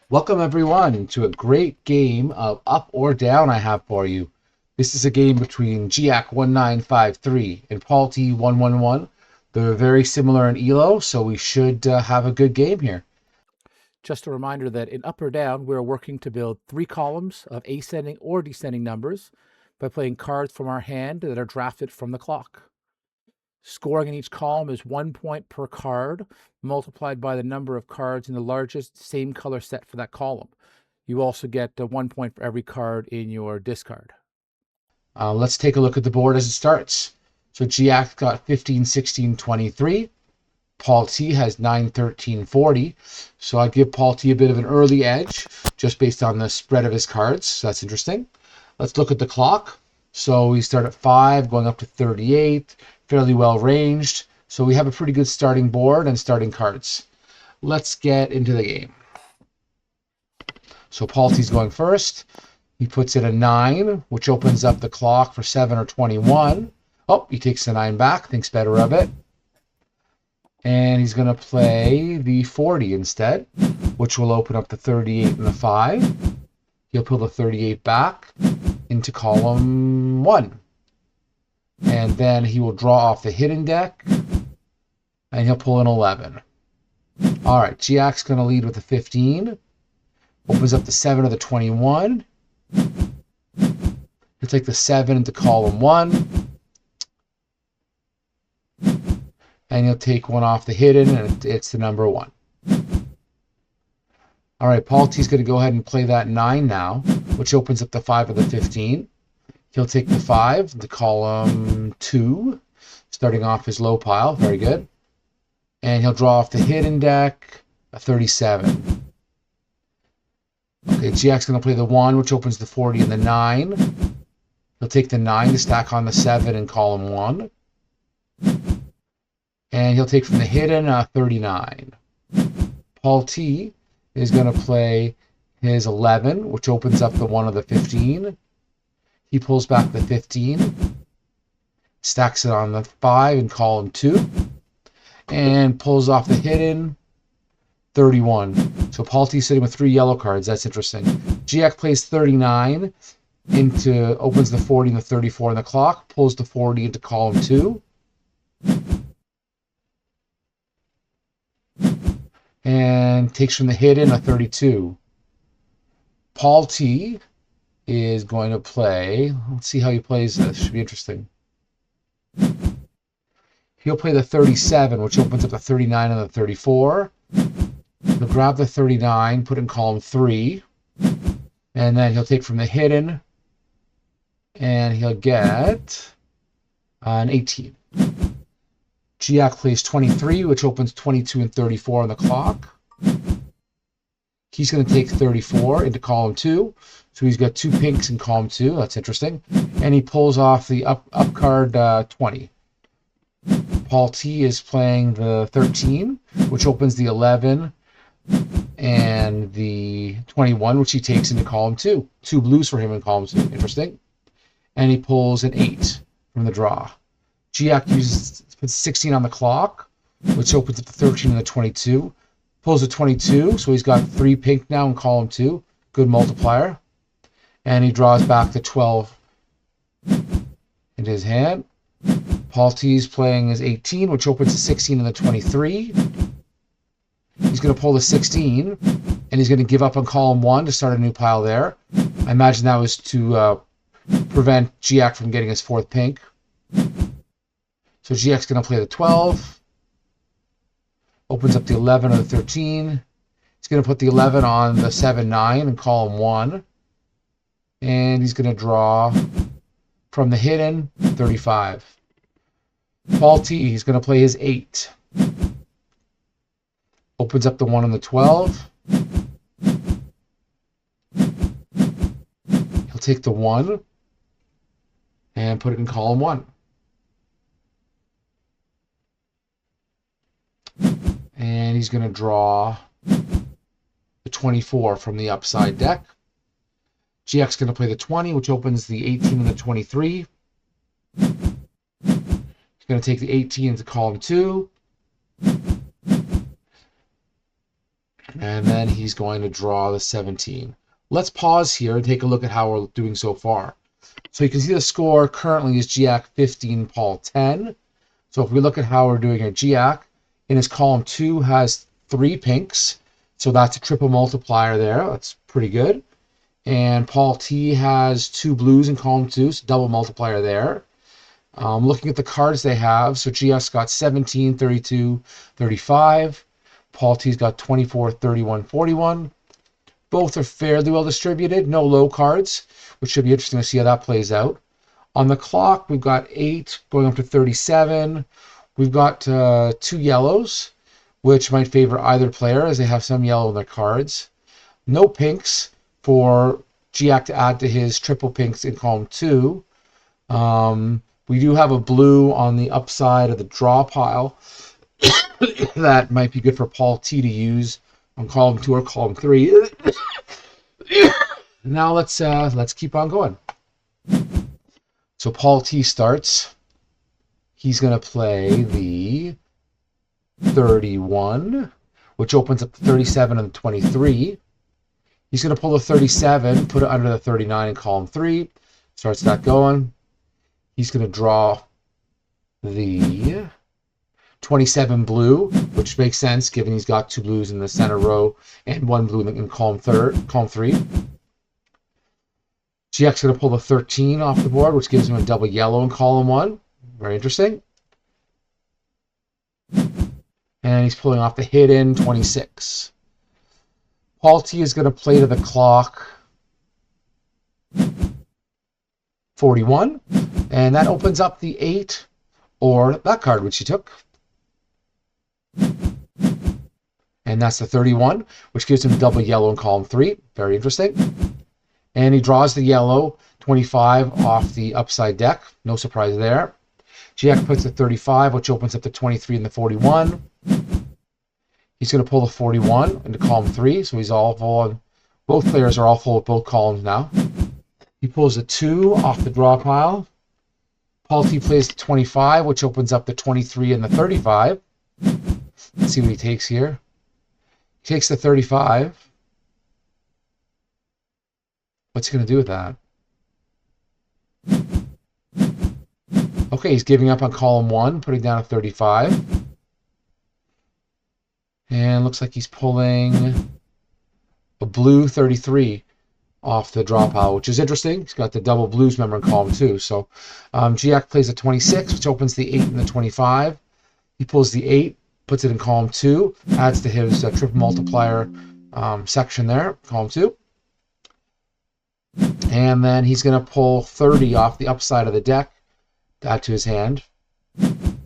Welcome everyone to a great game of Up or Down I have for you. This is a game between GIAC1953 and Paul T111. They're very similar in ELO, so we should have a good game here. Just a reminder that in Up or Down, we're working to build 3 columns of ascending or descending numbers by playing cards from our hand that are drafted from the clock. Scoring in each column is 1 point per card, multiplied by the number of cards in the largest same color set for that column. You also get 1 point for every card in your discard. Let's take a look at the board as it starts. So GIAC got 15, 16, 23. Paul T has 9, 13, 40. So I give Paul T a bit of an early edge just based on the spread of his cards. So that's interesting. Let's look at the clock. So we start at 5, going up to 38, fairly well ranged. So we have a pretty good starting board and starting cards. Let's get into the game. So Paul T's going first. He puts it a 9, which opens up the clock for 7 or 21. Oh, he takes the 9 back, thinks better of it. And he's going to play the 40 instead, which will open up the 38 and the 5. He'll pull the 38 back into column 1. And then he will draw off the hidden deck, and he'll pull an 11. All right, GIAC's going to lead with the 15. Opens up the 7 or the 21. He'll take the 7 into column 1. And he'll take one off the hidden, and it's the number 1. All right, Paul T's going to go ahead and play that 9 now, which opens up the 5 or the 15. He'll take the 5 into column 2, starting off his low pile. Very good. And he'll draw off the hidden deck, a 37. Okay, GIAC's going to play the 1, which opens the 40 and the 9. He'll take the 9 to stack on the 7 in column 1. And he'll take from the hidden 39. Paul T is going to play his 11, which opens up the 1 of the 15. He pulls back the 15, stacks it on the 5 in column 2, and pulls off the hidden 31. So Paul T sitting with 3 yellow cards. That's interesting. GIAC plays 39 opens the 40 and the 34 on the clock, pulls the 40 into column 2. And takes from the hidden a 32. Paul T is going to play, let's see how he plays this, should be interesting. He'll play the 37, which opens up the 39 and the 34. He'll grab the 39, put it in column 3, and then he'll take from the hidden, and he'll get an 18. GIAC plays 23, which opens 22 and 34 on the clock. He's going to take 34 into column 2. So he's got 2 pinks in column 2. That's interesting. And he pulls off the up card 20. Paul T is playing the 13, which opens the 11 and the 21, which he takes into column 2. 2 blues for him in column 2. Interesting. And he pulls an 8 from the draw. GIAC puts 16 on the clock, which opens up the 13 and the 22. Pulls a 22, so he's got 3 pink now in column 2. Good multiplier. And he draws back the 12 into his hand. Paul T's playing his 18, which opens the 16 and the 23. He's going to pull the 16, and he's going to give up on column 1 to start a new pile there. I imagine that was to prevent GIAC from getting his 4th pink. So GIAC's going to play the 12. Opens up the 11 or the 13. He's going to put the 11 on the 7, 9 in column 1. And he's going to draw from the hidden 35. Paul T, he's going to play his 8. Opens up the 1 and the 12. He'll take the 1 and put it in column 1. And he's going to draw the 24 from the upside deck. GIAC's going to play the 20, which opens the 18 and the 23. He's going to take the 18 into column 2. And then he's going to draw the 17. Let's pause here and take a look at how we're doing so far. So you can see the score currently is GIAC 15, Paul 10. So if we look at how we're doing at GIAC, in his column 2 has 3 pinks. So that's a triple multiplier there. That's pretty good. And Paul T has 2 blues in column 2, so double multiplier there. Looking at the cards they have, so GS got 17, 32, 35. Paul T's got 24, 31, 41. Both are fairly well distributed, no low cards, which should be interesting to see how that plays out. On the clock, we've got 8 going up to 37. We've got 2 yellows, which might favor either player as they have some yellow in their cards. No pinks for GIAC to add to his triple pinks in column 2. We do have a blue on the upside of the draw pile that might be good for Paul T to use on column 2 or column 3. Now let's keep on going. So Paul T starts. He's going to play the 31, which opens up the 37 and the 23. He's going to pull the 37, put it under the 39 in column 3. Starts that going. He's going to draw the 27 blue, which makes sense given he's got 2 blues in the center row and 1 blue in column 3. GX going to pull the 13 off the board, which gives him a double yellow in column 1. Very interesting. And he's pulling off the hidden 26. Paul T is going to play to the clock 41, and that opens up the 8 or that card which he took. And that's the 31, which gives him double yellow in column 3. Very interesting. And he draws the yellow 25 off the upside deck. No surprise there. GX puts the 35, which opens up the 23 and the 41. He's going to pull the 41 into column 3, so he's all full on. Both players are all full of both columns now. He pulls the 2 off the draw pile. Paul T plays the 25, which opens up the 23 and the 35. Let's see what he takes here. He takes the 35. What's he going to do with that? Okay, he's giving up on column 1, putting down a 35. And looks like he's pulling a blue 33 off the draw pile, which is interesting. He's got the double blues member in column 2. So GX plays a 26, which opens the 8 and the 25. He pulls the 8, puts it in column 2, adds to his triple multiplier section there, column 2. And then he's going to pull 30 off the upside of the deck to add to his hand.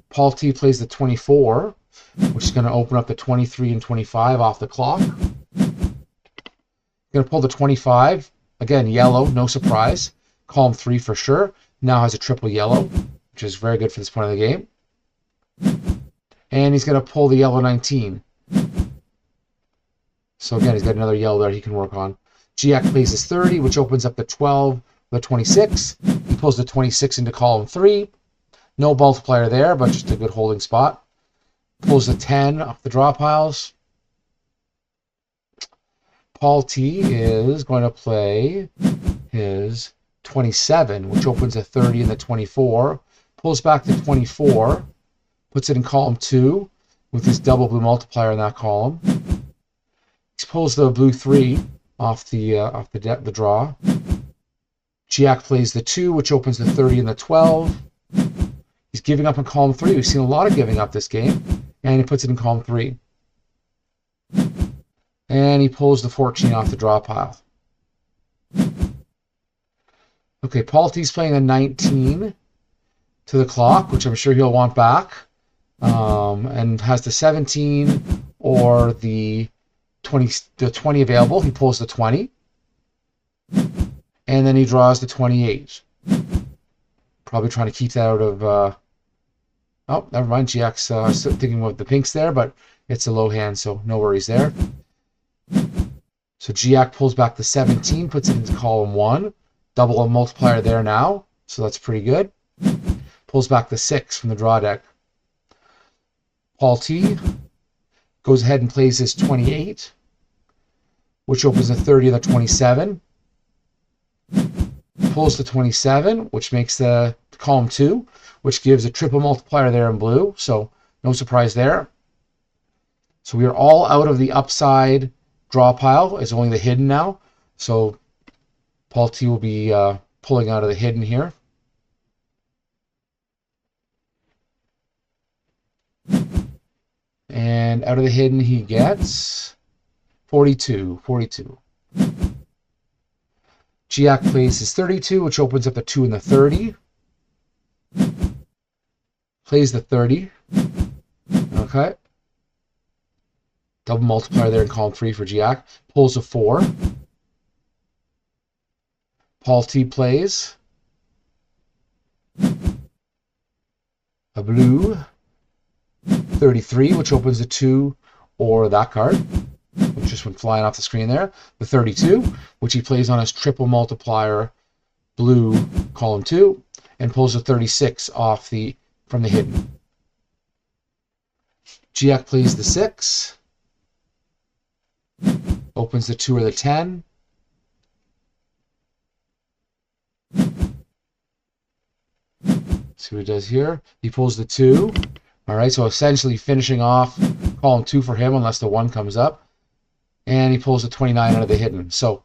Paul T plays the 24, which is going to open up the 23 and 25 off the clock. Going to pull the 25. Again, yellow, no surprise. Column 3 for sure. Now has a triple yellow, which is very good for this point of the game. And he's going to pull the yellow 19. So again, he's got another yellow there he can work on. GX plays his 30, which opens up the 12, the 26. He pulls the 26 into column 3. No multiplier there, but just a good holding spot. Pulls the 10 off the draw piles. Paul T is going to play his 27, which opens the 30 and the 24. Pulls back the 24, puts it in column 2 with his double blue multiplier in that column. He pulls the blue 3 off the draw. GX plays the 2, which opens the 30 and the 12. He's giving up in column 3. We've seen a lot of giving up this game. And he puts it in column 3. And he pulls the 14 off the draw pile. Okay, Paul T's playing a 19 to the clock, which I'm sure he'll want back. And has the 17 or the 20 available. He pulls the 20. And then he draws the 28. Probably trying to keep that out of... oh, never mind. GX thinking of the pinks there, but it's a low hand, so no worries there. So GX pulls back the 17, puts it into column 1. Double a multiplier there now, so that's pretty good. Pulls back the 6 from the draw deck. Paul T goes ahead and plays his 28. which opens the 30 and the 27. Pulls the 27, which makes the column 2, which gives a triple multiplier there in blue. So no surprise there. So we are all out of the upside draw pile. It's only the hidden now. So Paul T will be pulling out of the hidden here. And out of the hidden he gets 42. GAC plays his 32, which opens up the 2 and the 30. Plays the 30. Okay. Double multiplier there in column 3 for GAC. Pulls a 4. Paul T plays a blue 33, which opens the 2 or that card, which just went flying off the screen there. The 32, which he plays on his triple multiplier blue column 2, and pulls a 36 off from the hidden. GAC plays the 6, opens the 2 or the 10. See what he does here. He pulls the 2. All right, so essentially finishing off column 2 for him unless the 1 comes up. And he pulls the 29 out of the hidden. So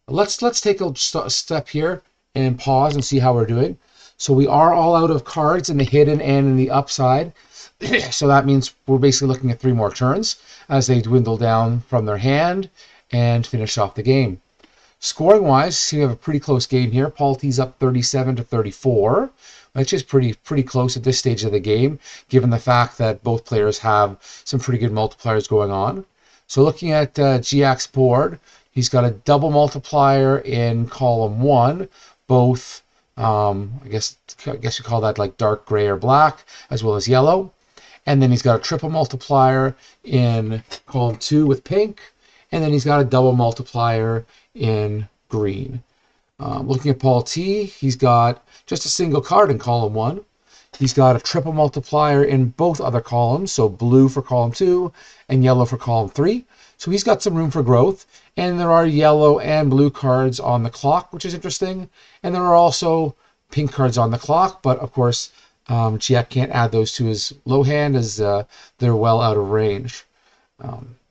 let's take a step here and pause and see how we're doing. So we are all out of cards in the hidden and in the upside. So that means we're basically looking at 3 more turns as they dwindle down from their hand and finish off the game. Scoring wise, see we have a pretty close game here. Paul T's up 37-34, which is pretty close at this stage of the game, given the fact that both players have some pretty good multipliers going on. So looking at GAC's board, he's got a double multiplier in column 1, both I guess you call that like dark gray or black, as well as yellow. And then he's got a triple multiplier in column 2 with pink, and then he's got a double multiplier in green. Looking at Paul T, he's got just a single card in column 1. He's got a triple multiplier in both other columns, so blue for column 2 and yellow for column 3. So he's got some room for growth. And there are yellow and blue cards on the clock, which is interesting. And there are also pink cards on the clock, but of course, GAC can't add those to his low hand as they're well out of range.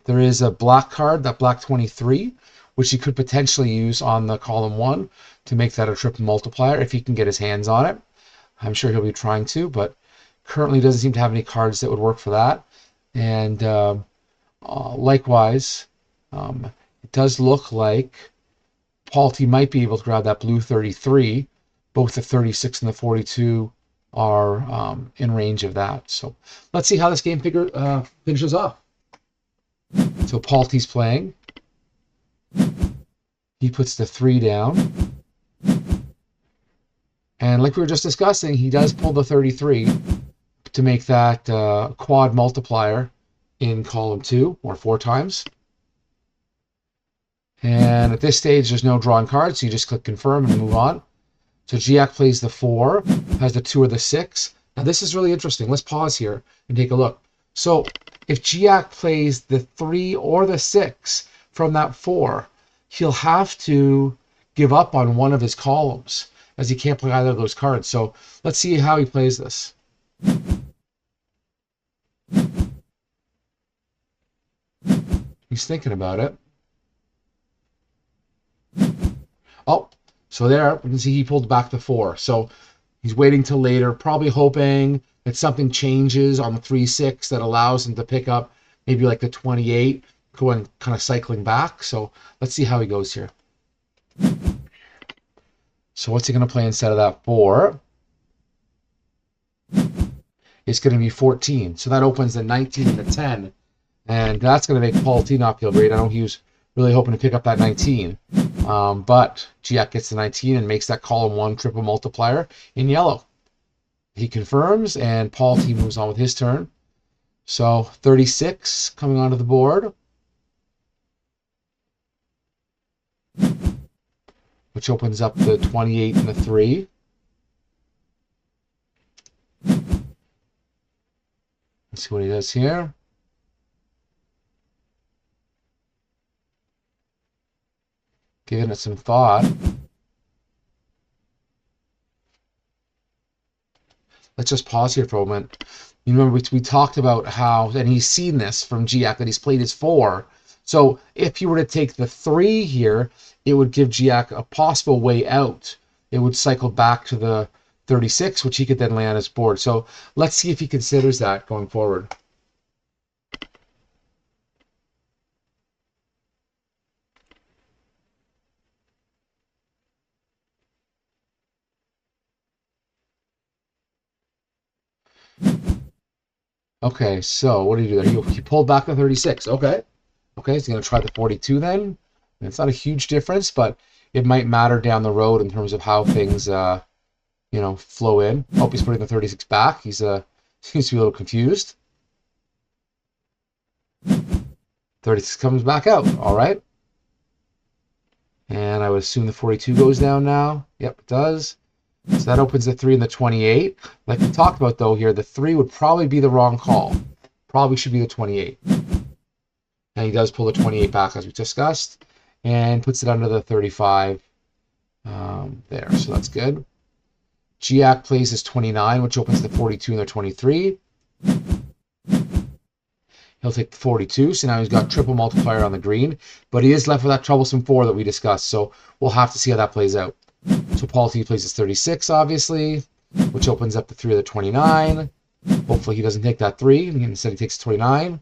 There is a black card, that black 23, which he could potentially use on the column 1 to make that a triple multiplier if he can get his hands on it. I'm sure he'll be trying to, but currently doesn't seem to have any cards that would work for that. And likewise, it does look like Paul T might be able to grab that blue 33. Both the 36 and the 42 are in range of that. So let's see how this game finishes off. So Paul T's playing. He puts the 3 down. And like we were just discussing, he does pull the 33 to make that quad multiplier in column 2, or 4 times. And at this stage, there's no drawing cards, so you just click confirm and move on. So GAC plays the 4, has the 2 or the 6. Now this is really interesting. Let's pause here and take a look. So if GAC plays the 3 or the 6 from that 4, he'll have to give up on one of his columns, as he can't play either of those cards. So let's see how he plays this. He's thinking about it. Oh, so there, we can see he pulled back the 4. So he's waiting till later, probably hoping that something changes on the 3-6 that allows him to pick up maybe like the 28, going kind of cycling back. So let's see how he goes here. So what's he going to play instead of that 4? It's going to be 14. So that opens the 19 and the 10. And that's going to make Paul T not feel great. I know he was really hoping to pick up that 19. But GAC gets the 19 and makes that column 1 triple multiplier in yellow. He confirms, and Paul T moves on with his turn. So 36 coming onto the board, which opens up the 28 and the 3. Let's see what he does here. Giving it some thought. Let's just pause here for a moment. You remember we talked about how, and he's seen this from GIAC, that he's played his 4. So if you were to take the 3 here, it would give GIAC a possible way out. It would cycle back to the 36, which he could then lay on his board. So let's see if he considers that going forward. Okay, so what did he do there? He pulled back the 36. Okay. Okay, he's going to try the 42 then. It's not a huge difference, but it might matter down the road in terms of how things, flow in. Oh, he's putting the 36 back. He's seems to be a little confused. 36 comes back out. All right. And I would assume the 42 goes down now. Yep, it does. So that opens the 3 and the 28. Like we talked about, though, here, the 3 would probably be the wrong call. Probably should be the 28. And he does pull the 28 back, as we discussed, and puts it under the 35 there. So that's good. GIAC plays his 29, which opens the 42 and the 23. He'll take the 42, so now he's got triple multiplier on the green, but he is left with that troublesome 4 that we discussed, so we'll have to see how that plays out. So Paul T plays his 36, obviously, which opens up the 3 of the 29. Hopefully he doesn't take that 3, and instead he takes 29.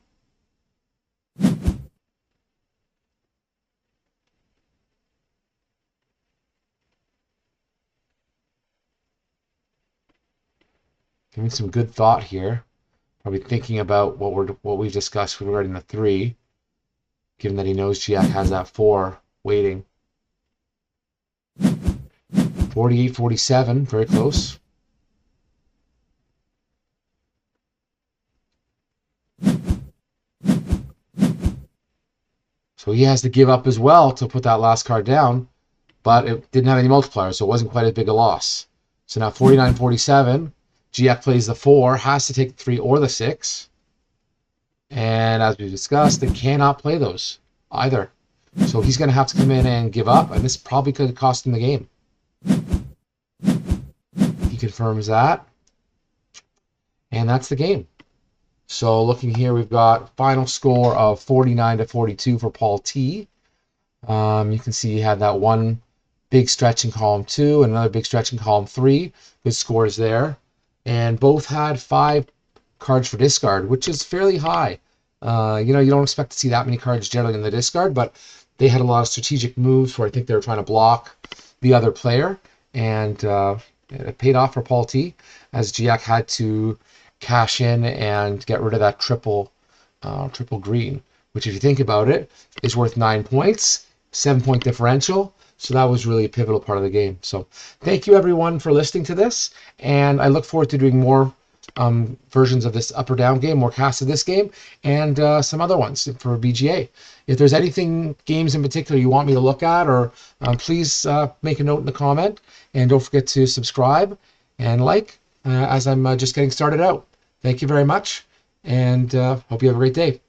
Giving some good thought here. Probably thinking about what we've discussed regarding the 3, given that he knows GIAC has that 4 waiting. 48, 47, very close. So he has to give up as well to put that last card down, but it didn't have any multipliers, so it wasn't quite as big a loss. So now 49, 47. GIAC plays the 4, has to take the 3 or the 6. And as we discussed, they cannot play those either. So he's going to have to come in and give up, and this probably could cost him the game. He confirms that. And that's the game. So looking here, we've got final score of 49 to 42 for Paul T. You can see he had that one big stretch in column 2 and another big stretch in column 3. Good scores there. And both had 5 cards for discard, which is fairly high. You don't expect to see that many cards generally in the discard, but they had a lot of strategic moves where I think they were trying to block the other player, and it paid off for Paul T, as GIAC had to cash in and get rid of that triple green, which, if you think about it, is worth 9 points, 7-point differential. So that was really a pivotal part of the game. So thank you, everyone, for listening to this, and I look forward to doing more versions of this up or down game, more casts of this game, and some other ones for BGA. If there's games in particular you want me to look at, or please make a note in the comment, and don't forget to subscribe and like as I'm just getting started out. Thank you very much, and hope you have a great day.